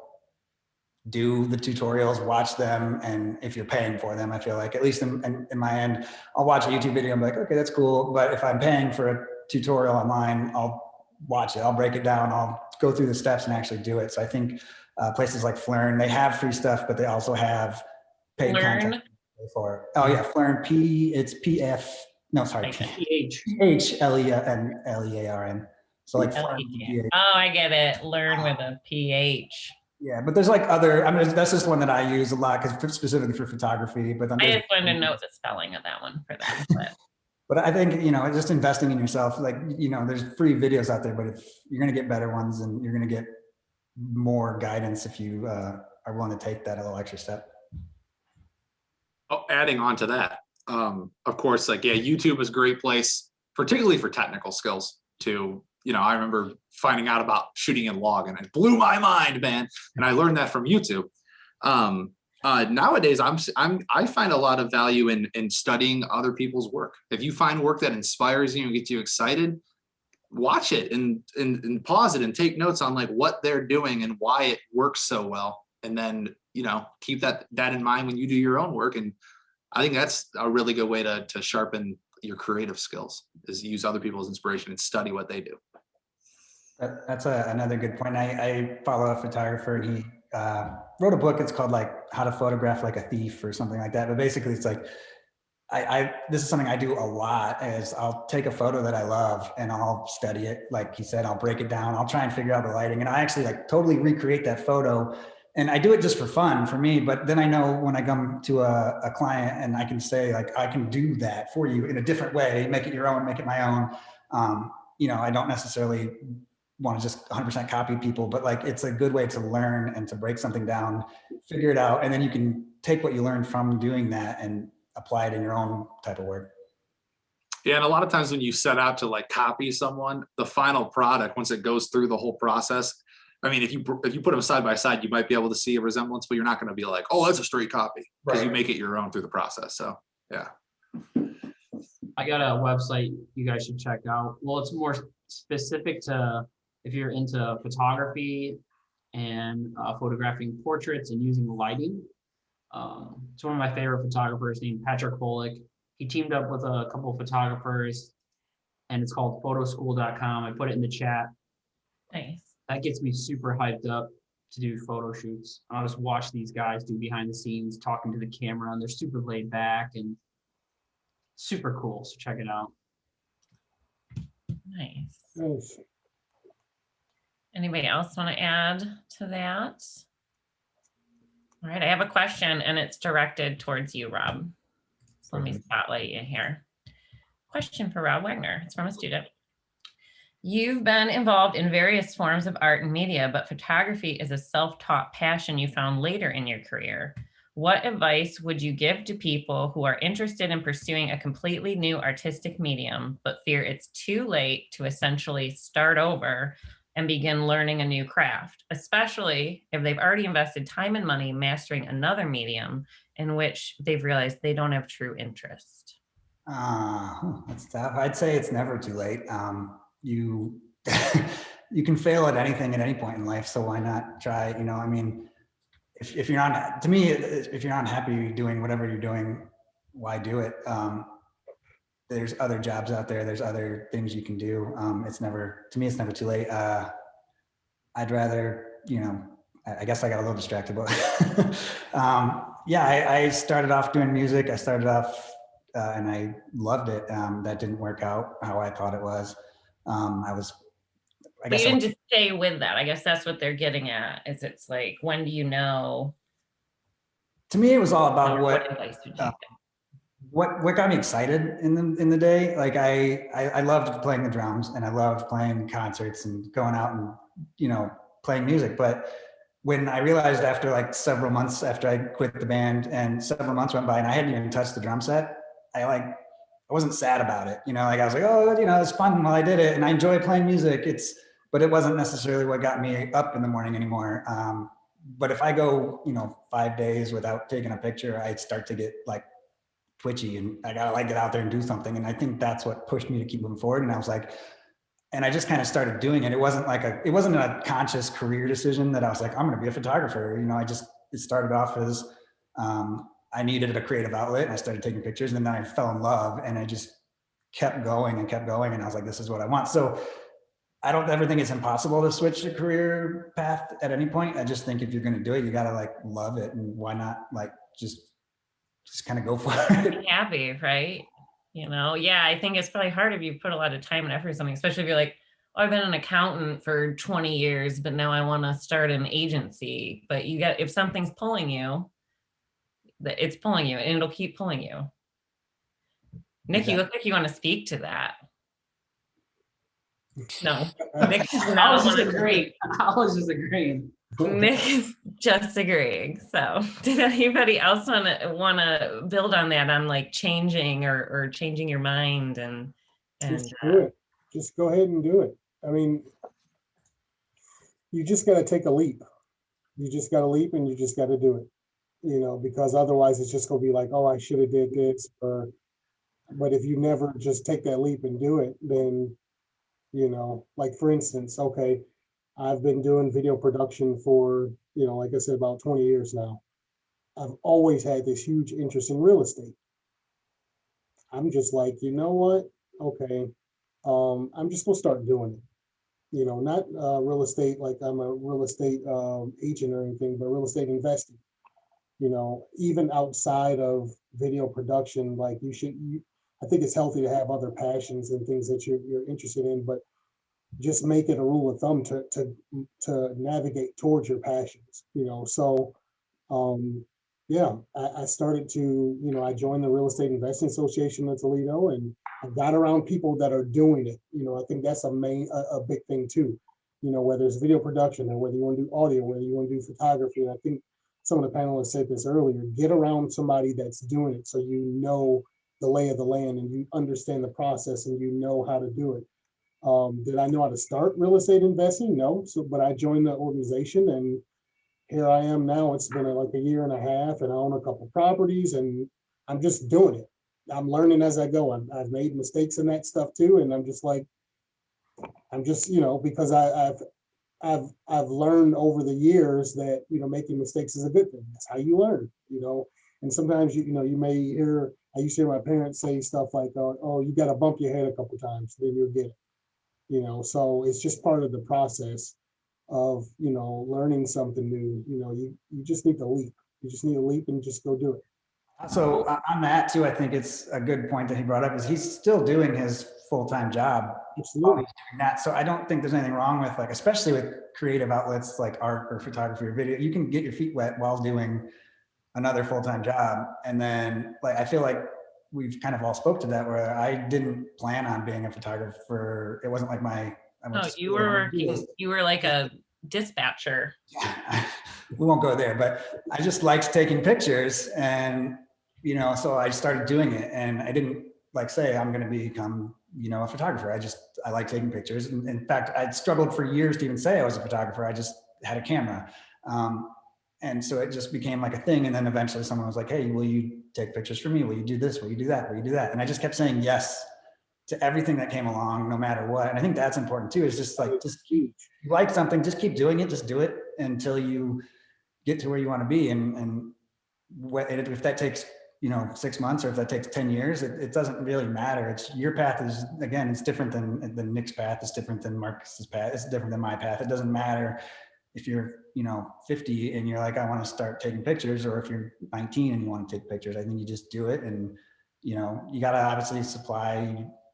do the tutorials, watch them. And if you're paying for them, I feel like, at least in my end, I'll watch a YouTube video and be like, okay, that's cool. But if I'm paying for a tutorial online, I'll watch it. I'll break it down. I'll go through the steps and actually do it. So I think places like Flurn, they have free stuff, but they also have paid content for. Oh yeah, Flurn, it's PF. No, sorry, PHLEARN. So like Flurn, oh, I get it. Learn with a PH. Yeah, but there's like other. I mean, that's just one that I use a lot because specifically for photography. But I just wanted to know the spelling of that one for them. But I think, just investing in yourself, like, there's free videos out there, but if you're going to get better ones and you're going to get more guidance if you are willing to take that a little extra step. Oh, adding on to that, of course, like, yeah, YouTube is a great place, particularly for technical skills too. I remember finding out about shooting in log and it blew my mind, man. And I learned that from YouTube. Nowadays, I find a lot of value in studying other people's work. If you find work that inspires you and gets you excited, watch it and pause it and take notes on like what they're doing and why it works so well. And then, keep that in mind when you do your own work. And I think that's a really good way to sharpen your creative skills, is use other people's inspiration and study what they do. That's another good point. I follow a photographer, and he wrote a book. It's called like How to Photograph Like a Thief or something like that. But basically it's like, this is something I do a lot, is I'll take a photo that I love and I'll study it. Like he said, I'll break it down. I'll try and figure out the lighting, and I actually like totally recreate that photo. And I do it just for fun for me. But then I know when I come to a client and I can say like, I can do that for you in a different way, make it your own, make it my own. I don't necessarily want to just 100% copy people, but like, it's a good way to learn and to break something down, figure it out. And then you can take what you learned from doing that and apply it in your own type of work. Yeah. And a lot of times when you set out to like copy someone, the final product, once it goes through the whole process, I mean, if you put them side by side, you might be able to see a resemblance, but you're not going to be like, oh, that's a straight copy, because you make it your own through the process. So, yeah. I got a website you guys should check out. Well, it's more specific to if you're into photography and photographing portraits and using lighting. It's one of my favorite photographers named Patrick Holick. He teamed up with a couple of photographers, and it's called photoschool.com. I put it in the chat. Nice. That gets me super hyped up to do photo shoots. I'll just watch these guys do behind the scenes, talking to the camera, and they're super laid back and super cool. So check it out. Nice. Anybody else want to add to that? All right, I have a question, and it's directed towards you, Rob. So let me spotlight you here. Question for Rob Wagner. It's from a student. You've been involved in various forms of art and media, but photography is a self-taught passion you found later in your career. What advice would you give to people who are interested in pursuing a completely new artistic medium, but fear it's too late to essentially start over and begin learning a new craft, especially if they've already invested time and money mastering another medium in which they've realized they don't have true interest? That's tough. I'd say it's never too late. You you can fail at anything at any point in life, so why not try? I mean, if you're not, to me, if you're not happy doing whatever you're doing, why do it? There's other jobs out there. There's other things you can do. To me, it's never too late. I'd rather, I guess I got a little distracted, but I started off doing music. I started off and I loved it. That didn't work out how I thought it was. But you didn't just stay with that. I guess that's what they're getting at, is it's like, when do you know? To me, it was all about what advice would you give? What got me excited in the day. Like I loved playing the drums, and I loved playing concerts and going out and, playing music. But when I realized after like several months after I quit the band and several months went by and I hadn't even touched the drum set, I wasn't sad about it. I was like, oh, it's fun while I did it. And I enjoy playing music. But it wasn't necessarily what got me up in the morning anymore. But if I go, 5 days without taking a picture, I'd start to get like twitchy, and I gotta get out there and do something. And I think that's what pushed me to keep moving forward. And I was like, and I just kind of started doing it. It wasn't a conscious career decision that I was like, I'm going to be a photographer. It started off as, I needed a creative outlet, and I started taking pictures, and then I fell in love, and I just kept going. And I was like, this is what I want. So I don't ever think it's impossible to switch a career path at any point. I just think if you're going to do it, you got to like love it, and why not like just kind of go for it. Happy, right? Yeah, I think it's probably hard if you put a lot of time and effort or something, especially if you're like, oh, I've been an accountant for 20 years, but now I want to start an agency. But if something's pulling you, it's pulling you and it'll keep pulling you. Nick, you look like you want to speak to that. No, Nick does not want to agree. I was just agreeing. Nick is just agreeing. So did anybody else want to build on that, on like changing or changing your mind and Just do it. Just go ahead and do it. I mean, you just got to take a leap. You just got to leap and you just got to do it, because otherwise it's just going to be like, oh, I should have did this. But if you never just take that leap and do it, then, like for instance, okay, I've been doing video production for, like I said, about 20 years now. I've always had this huge interest in real estate. I'm just like, you know what? Okay, I'm just gonna start doing it. Not real estate like I'm a real estate agent or anything, but real estate investing. Even outside of video production, like I think it's healthy to have other passions and things that you're interested in, but just make it a rule of thumb to navigate towards your passions. So yeah, I started to, I joined the Real Estate Investing Association in Toledo, and I got around people that are doing it. I think that's a big thing too. Whether it's video production or whether you want to do audio, whether you want to do photography. And I think some of the panelists said this earlier, get around somebody that's doing it so you know the lay of the land and you understand the process and you know how to do it. Did I know how to start real estate investing? No. But I joined the organization and here I am now. It's been like a year and a half and I own a couple properties and I'm just doing it. I'm learning as I go. I've made mistakes in that stuff too. And I'm just, because I've learned over the years that, making mistakes is a good thing. That's how you learn, and sometimes, you may hear, I used to hear my parents say stuff like, oh, you got to bump your head a couple times, then you'll get it, so it's just part of the process of, learning something new. You just need to leap. You just need to leap and just go do it. So on that too, I think it's a good point that he brought up is he's still doing his full-time job. Absolutely. He's doing that. So I don't think there's anything wrong with especially with creative outlets like art or photography or video, you can get your feet wet while doing another full-time job. And then I feel like we've kind of all spoke to that where I didn't plan on being a photographer. It wasn't like you were working, you were like a dispatcher. Yeah, we won't go there, but I just liked taking pictures and, so I started doing it and I didn't say I'm going to become, a photographer. I like taking pictures. And in fact, I'd struggled for years to even say I was a photographer. I just had a camera. And so it just became like a thing. And then eventually someone was like, hey, will you take pictures for me? Will you do this? Will you do that? Will you do that? And I just kept saying yes to everything that came along, no matter what. And I think that's important too, is just you like something, just keep doing it, just do it until you get to where you want to be. And if that takes, 6 months or if that takes 10 years, it doesn't really matter. It's your path is, again, it's different than Nick's path. It's different than Marcus's path. It's different than my path. It doesn't matter if you're, 50 and you're like, I want to start taking pictures, or if you're 19 and you want to take pictures. I think you just do it. And, you got to obviously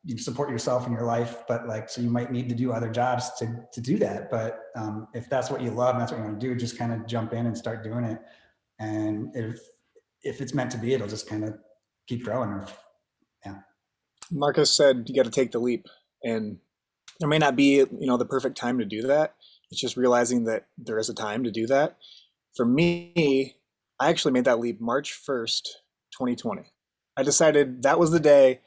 you support yourself in your life, but so you might need to do other jobs to do that. But if that's what you love and that's what you want to do, just kind of jump in and start doing it. And if it's meant to be, it'll just kind of keep growing. Yeah. Marcus said you got to take the leap, and there may not be, the perfect time to do that. It's just realizing that there is a time to do that. For me, I actually made that leap March 1st, 2020. I decided that was the day,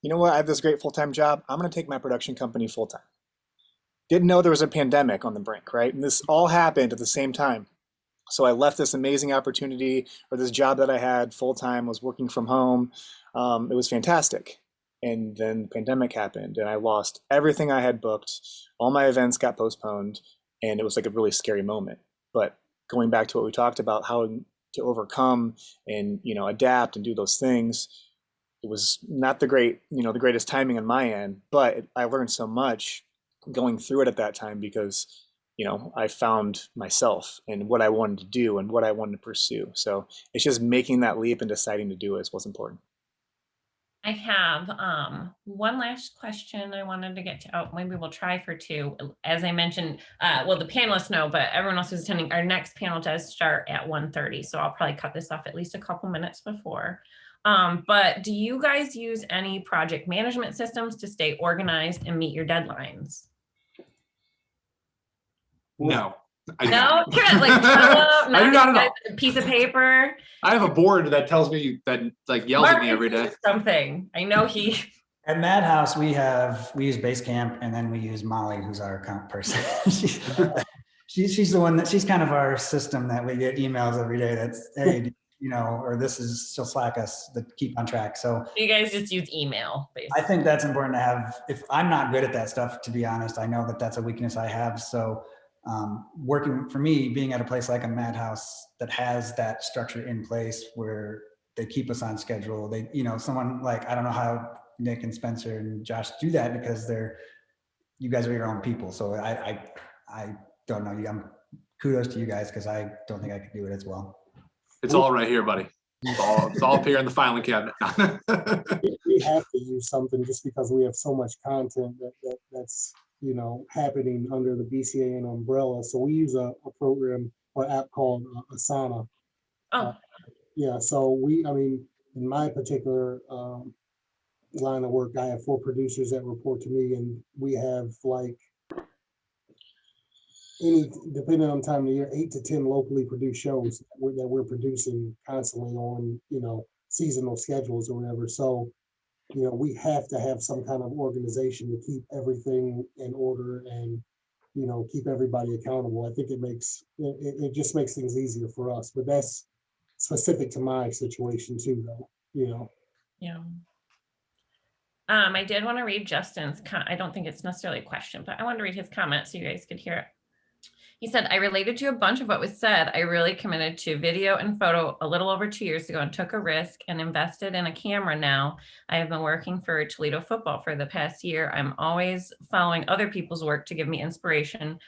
you know what, I have this great full-time job. I'm going to take my production company full-time. Didn't know there was a pandemic on the brink, right? And this all happened at the same time. So I left this amazing opportunity, or this job that I had full-time, was working from home. It was fantastic. And then the pandemic happened and I lost everything I had booked. All my events got postponed and it was like a really scary moment. But going back to what we talked about, how to overcome and, adapt and do those things, it was not the greatest timing on my end, but I learned so much going through it at that time because, I found myself and what I wanted to do and what I wanted to pursue. So it's just making that leap and deciding to do it is what's important. I have one last question I wanted to get to. Oh, maybe we'll try for two. As I mentioned, well, the panelists know, but everyone else who's attending, our next panel does start at 1:30. So I'll probably cut this off at least a couple minutes before. But do you guys use any project management systems to stay organized and meet your deadlines? No. No, like Trello, I do not at all. a piece of paper. I have a board that tells me that like yells at me every day. Something. I know he. At Madhouse, we use Basecamp, and then we use Molly, who's our account person. she's the one she's kind of our system that we get emails every day. That's, hey, or she'll Slack us to keep on track. So you guys just use email, basically. I think that's important to have. If I'm not good at that stuff, to be honest, I know that that's a weakness I have. So working for me, being at a place like a Madhouse that has that structure in place where they keep us on schedule. They, someone like, I don't know how Nick and Spencer and Josh do that because you guys are your own people. So I don't know. Kudos to you guys because I don't think I could do it as well. It's all right here, buddy. It's all up here in the filing cabinet. We have to use something just because we have so much content that's happening under the BCA and umbrella. So we use a program or app called Asana. Oh. Yeah. So in my particular line of work, I have 4 producers that report to me, and we have depending on time of the year, 8 to 10 locally produced shows that we're producing constantly on, seasonal schedules or whatever. So, we have to have some kind of organization to keep everything in order and, keep everybody accountable. I think it just makes things easier for us, but that's specific to my situation too, though, Yeah. I did want to read Justin's, I don't think it's necessarily a question, but I wanted to read his comment so you guys could hear it. He said, I related to a bunch of what was said. I really committed to video and photo a little over 2 years ago and took a risk and invested in a camera now. I have been working for Toledo football for the past year. I'm always following other people's work to give me inspiration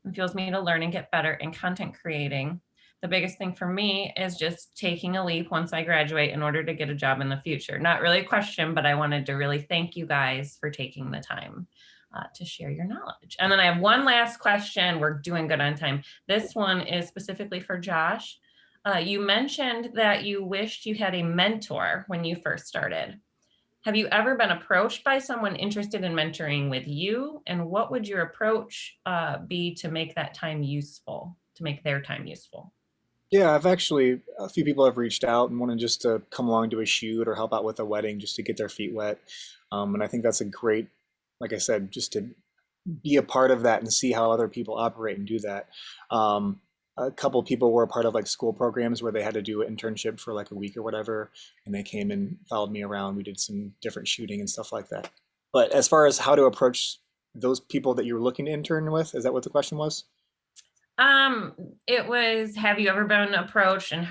and fuels me to learn and get better in content creating. The biggest thing for me is just taking a leap once I graduate in order to get a job in the future. Not really a question, but I wanted to really thank you guys for taking the time to share your knowledge. And then I have one last question. We're doing good on time. This one is specifically for Josh. You mentioned that you wished you had a mentor when you first started. Have you ever been approached by someone interested in mentoring with you? And what would your approach be to make that time useful, to make their time useful? Yeah, a few people have reached out and wanted just to come along to a shoot or help out with a wedding just to get their feet wet. And I think that's a great, like I said, just to be a part of that and see how other people operate and do that. A couple of people were a part of school programs where they had to do an internship for a week or whatever, and they came and followed me around. We did some different shooting and stuff like that. But as far as how to approach those people that you're looking to intern with, is that what the question was? It was, have you ever been approached, and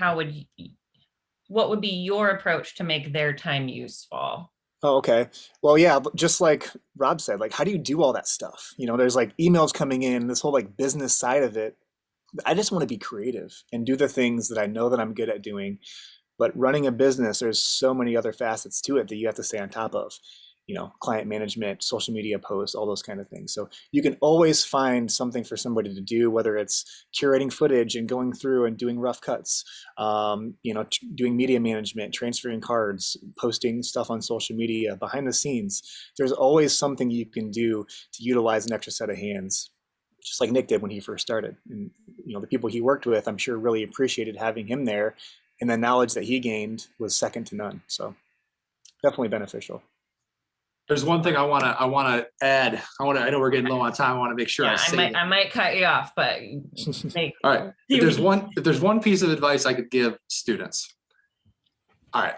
what would be your approach to make their time useful? Oh, okay. Well, yeah, just like Rob said, how do you do all that stuff? There's emails coming in, this whole business side of it. I just want to be creative and do the things that I know that I'm good at doing. But running a business, there's so many other facets to it that you have to stay on top of. Client management, social media posts, all those kind of things. So you can always find something for somebody to do, whether it's curating footage and going through and doing rough cuts, doing media management, transferring cards, posting stuff on social media, behind the scenes. There's always something you can do to utilize an extra set of hands, just like Nick did when he first started. And, the people he worked with, I'm sure really appreciated having him there. And the knowledge that he gained was second to none. So definitely beneficial. There's one thing I want to add. I know we're getting low on time. I want to make sure I might cut you off, but all right. If there's one piece of advice I could give students, all right,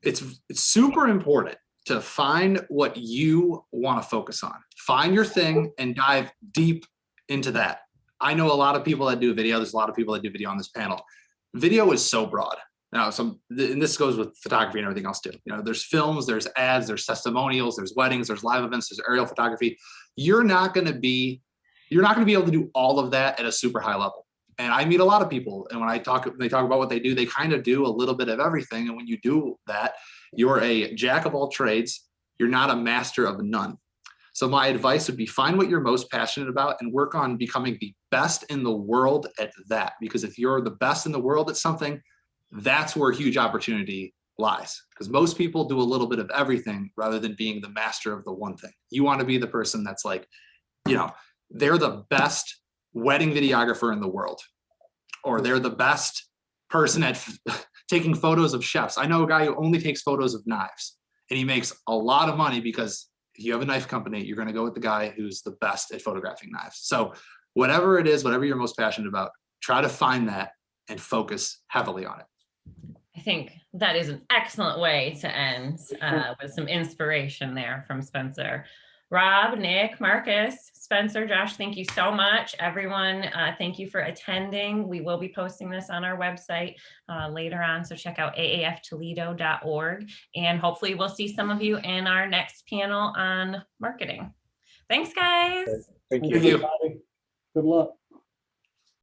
it's super important to find what you want to focus on. Find your thing and dive deep into that. I know a lot of people that do video. There's a lot of people that do video on this panel. Video is so broad. Now, and this goes with photography and everything else too. There's films, there's ads, there's testimonials, there's weddings, there's live events, there's aerial photography. you're not going to be able to do all of that at a super high level. And I meet a lot of people, and when they talk about what they do, they kind of do a little bit of everything. And when you do that, you're a jack of all trades. You're not a master of none. So my advice would be find what you're most passionate about and work on becoming the best in the world at that. Because if you're the best in the world at something, that's where huge opportunity lies. Because most people do a little bit of everything rather than being the master of the one thing. You want to be the person that's like, they're the best wedding videographer in the world, or they're the best person at taking photos of chefs. I know a guy who only takes photos of knives, and he makes a lot of money because if you have a knife company, you're going to go with the guy who's the best at photographing knives. So whatever it is, whatever you're most passionate about, try to find that and focus heavily on it. I think that is an excellent way to end with some inspiration there from Spencer. Rob, Nick, Marcus, Spencer, Josh, thank you so much. Everyone, thank you for attending. We will be posting this on our website later on, so check out aaftoledo.org, and hopefully we'll see some of you in our next panel on marketing. Thanks, guys. Thank you. Everybody. Good luck.